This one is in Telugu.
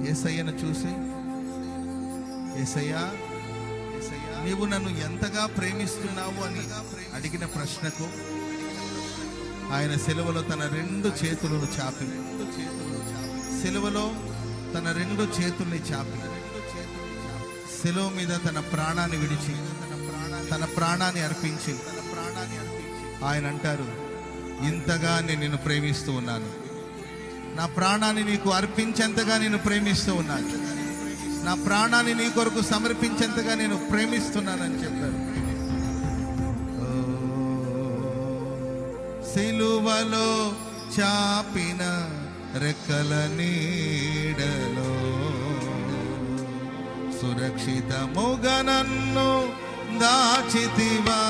యేసయ్యను చూసి, యేసయ్యా నీవు నన్ను ఎంతగా ప్రేమిస్తున్నావు అని అడిగిన ప్రశ్నకు ఆయన సిలువలో తన రెండు చేతులను చాపి, సిలువలో తన రెండు చేతుల్ని చాపి, సిలువ మీద తన ప్రాణాన్ని విడిచి, తన ప్రాణాన్ని అర్పించి ఆయన అంటారు, ఇంతగా నేను నిన్ను ప్రేమిస్తూ ఉన్నాను, నా ప్రాణాన్ని నీకు అర్పించేంతగా నేను ప్రేమిస్తూ ఉన్నాను, నా ప్రాణాన్ని నీ కొరకు సమర్పించేంతగా నేను ప్రేమిస్తున్నానని చెప్పారు. సిలువలో చాపిన రెక్కల నీడలో సురక్షితముగా నన్ను దాచితివా.